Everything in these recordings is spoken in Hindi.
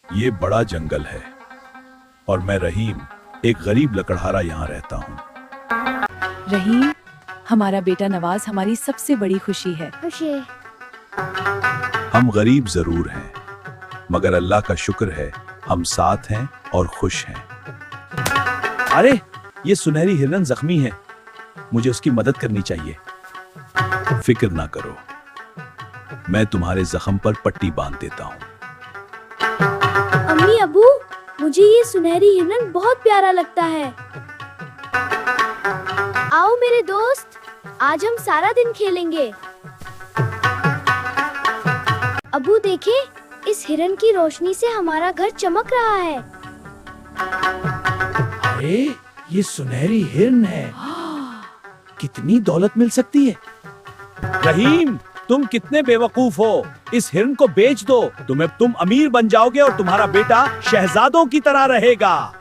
ये बड़ा जंगल है और मैं रहीम, एक गरीब लकड़हारा यहाँ रहता हूँ। रहीम, हमारा बेटा नवाज हमारी सबसे बड़ी खुशी है। खुशी। हम गरीब जरूर हैं, मगर अल्लाह का शुक्र है हम साथ हैं और खुश हैं। अरे, ये सुनहरी हिरन जख्मी है, मुझे उसकी मदद करनी चाहिए। फिक्र ना करो, मैं तुम्हारे जख्म पर पट्टी बांध देता हूँ। अम्मी अबू, मुझे ये सुनहरी हिरन बहुत प्यारा लगता है। आओ मेरे दोस्त, आज हम सारा दिन खेलेंगे। अबू देखे, इस हिरन की रोशनी से हमारा घर चमक रहा है। अरे, ये सुनहरी हिरन है, कितनी दौलत मिल सकती है। रहीम, तुम कितने बेवकूफ हो, इस हिरन को बेच दो, तुम अमीर बन जाओगे और तुम्हारा बेटा शहजादों की तरह रहेगा।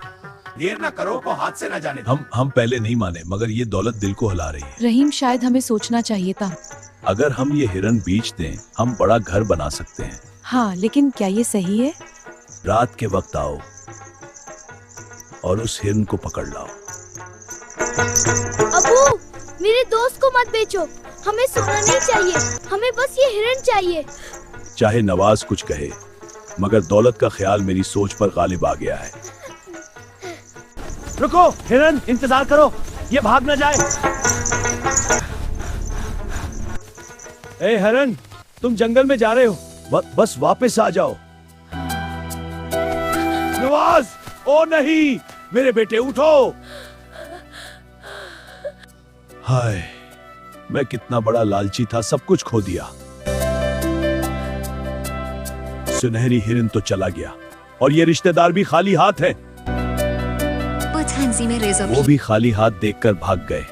देर ना करो, को हाथ से ना जाने। हम पहले नहीं माने, मगर ये दौलत दिल को हिला रही है। रहीम, शायद हमें सोचना चाहिए था। अगर हम ये हिरन बेच दें, हम बड़ा घर बना सकते हैं। हाँ, लेकिन क्या ये सही है? रात के वक्त आओ और उस हिरन को पकड़ लाओ। अबू, मेरे दोस्त को मत बेचो, हमें सोना नहीं चाहिए, हमें बस ये हिरन चाहिए। चाहे नवाज कुछ कहे, मगर दौलत का ख्याल मेरी सोच पर गालिब आ गया है। रुको हिरन, इंतजार करो, ये भाग न जाए। ए हिरन, तुम जंगल में जा रहे हो, बस वापस आ जाओ। नवाज, ओ नहीं, मेरे बेटे उठो। हाय, मैं कितना बड़ा लालची था, सब कुछ खो दिया। सुनहरी हिरन तो चला गया और ये रिश्तेदार भी खाली हाथ है। वो भी खाली हाथ देखकर भाग गए।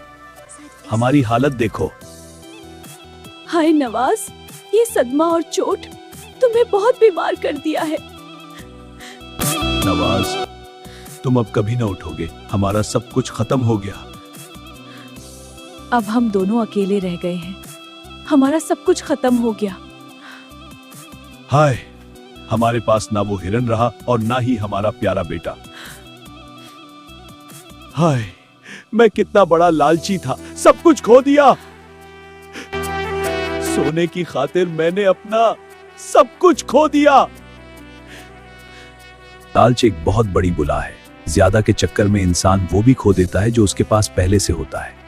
हमारी हालत देखो। हाय नवाज, ये सदमा और चोट तुम्हें बहुत बीमार कर दिया है। नवाज, तुम अब कभी ना उठोगे, हमारा सब कुछ खत्म हो गया। अब हम दोनों अकेले रह गए हैं, हमारा सब कुछ खत्म हो गया। हाय, हमारे पास ना वो हिरन रहा और ना ही हमारा प्यारा बेटा। हाय, मैं कितना बड़ा लालची था, सब कुछ खो दिया। सोने की खातिर मैंने अपना सब कुछ खो दिया। लालच एक बहुत बड़ी बुला है, ज्यादा के चक्कर में इंसान वो भी खो देता है जो उसके पास पहले से होता है।